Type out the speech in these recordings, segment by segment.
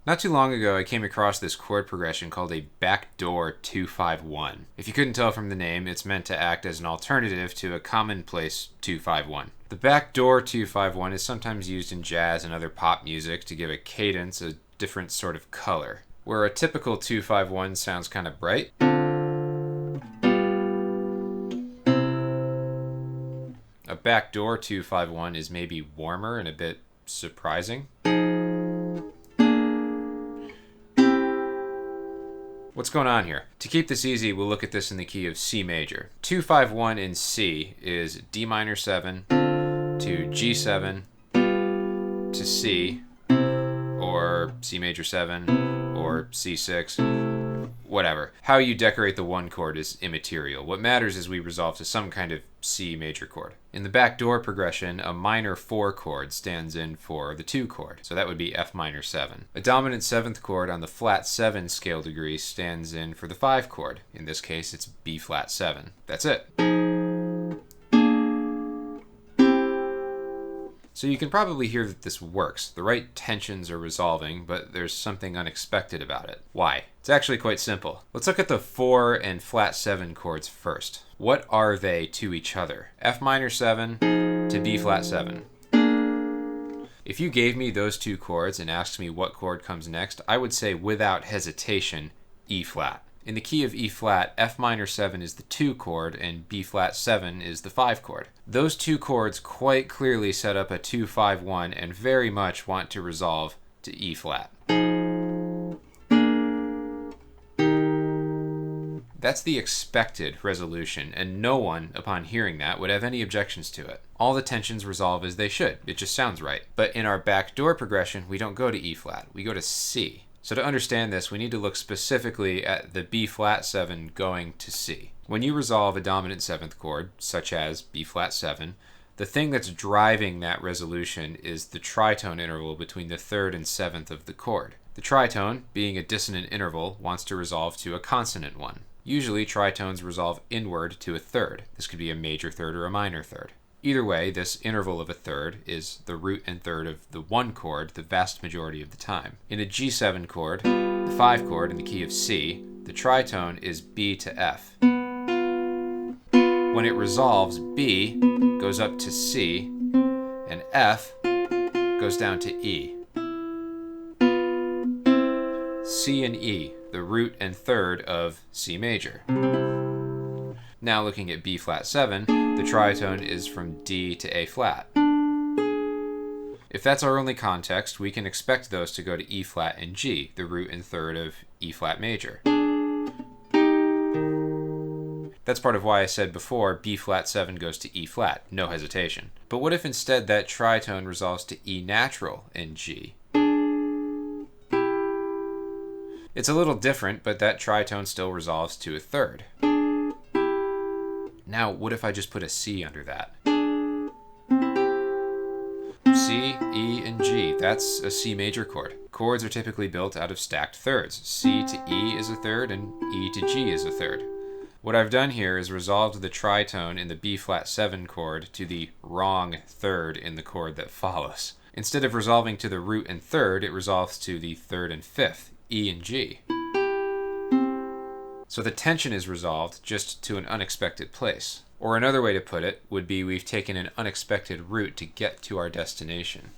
Not too long ago, I came across this chord progression called a Backdoor 251. If you couldn't tell from the name, it's meant to act as an alternative to a commonplace 251. The Backdoor 251 is sometimes used in jazz and other pop music to give a cadence a different sort of color. Where a typical 251 sounds kind of bright, a Backdoor 251 is maybe warmer and a bit surprising. What's going on here? To keep this easy, we'll look at this in the key of C major. 251 in C is D minor 7 to G7 to C, or C major 7, or C6, whatever. How you decorate the one chord is immaterial. What matters is we resolve to some kind of C major chord. In the backdoor progression, a minor 4 chord stands in for the 2 chord, so that would be F minor 7. A dominant 7th chord on the flat 7 scale degree stands in for the 5 chord. In this case, it's B flat 7. That's it. So you can probably hear that this works. The right tensions are resolving, but there's something unexpected about it. Why? It's actually quite simple. Let's look at the 4 and flat 7 chords first. What are they to each other? F minor 7 to B flat 7. If you gave me those 2 chords and asked me what chord comes next, I would say without hesitation, E flat. In the key of E flat, F minor 7 is the 2 chord and B flat 7 is the 5 chord. Those 2 chords quite clearly set up a 2-5-1 and very much want to resolve to E flat. That's the expected resolution, and no one, upon hearing that, would have any objections to it. All the tensions resolve as they should. It just sounds right. But in our backdoor progression, we don't go to E flat, we go to C. So to understand this, we need to look specifically at the B flat 7 going to C. When you resolve a dominant 7th chord, such as B flat 7, the thing that's driving that resolution is the tritone interval between the 3rd and 7th of the chord. The tritone, being a dissonant interval, wants to resolve to a consonant one. Usually, tritones resolve inward to a 3rd. This could be a major 3rd or a minor 3rd. Either way, this interval of a 3rd is the root and 3rd of the 1 chord the vast majority of the time. In a G7 chord, the 5 chord in the key of C, the tritone is B to F. When it resolves, B goes up to C, and F goes down to E. C and E, the root and 3rd of C major. Now looking at B flat 7, the tritone is from D to A flat. If that's our only context, we can expect those to go to E flat and G, the root and 3rd of E flat major. That's part of why I said before B flat 7 goes to E flat, no hesitation. But what if instead that tritone resolves to E natural and G? It's a little different, but that tritone still resolves to a 3rd. Now, what if I just put a C under that? C, E, and G, that's a C major chord. Chords are typically built out of stacked thirds. C to E is a 3rd, and E to G is a 3rd. What I've done here is resolved the tritone in the B flat 7 chord to the wrong 3rd in the chord that follows. Instead of resolving to the root and 3rd, it resolves to the 3rd and 5th, E and G. So the tension is resolved just to an unexpected place. Or another way to put it would be we've taken an unexpected route to get to our destination.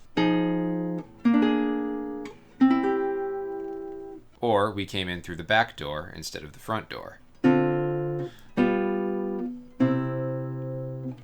Or we came in through the back door instead of the front door.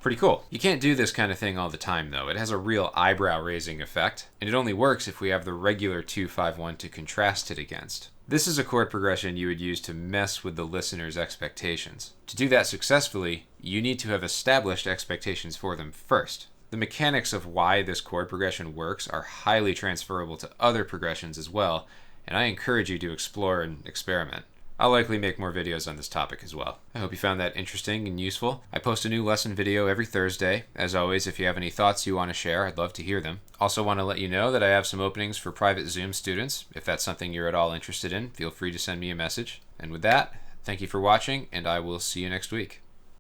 Pretty cool. You can't do this kind of thing all the time though. It has a real eyebrow-raising effect, and it only works if we have the regular 2-5-1 to contrast it against. This is a chord progression you would use to mess with the listener's expectations. To do that successfully, you need to have established expectations for them first. The mechanics of why this chord progression works are highly transferable to other progressions as well, and I encourage you to explore and experiment. I'll likely make more videos on this topic as well. I hope you found that interesting and useful. I post a new lesson video every Thursday. As always, if you have any thoughts you want to share, I'd love to hear them. Also want to let you know that I have some openings for private Zoom students. If that's something you're at all interested in, feel free to send me a message. And with that, thank you for watching, and I will see you next week.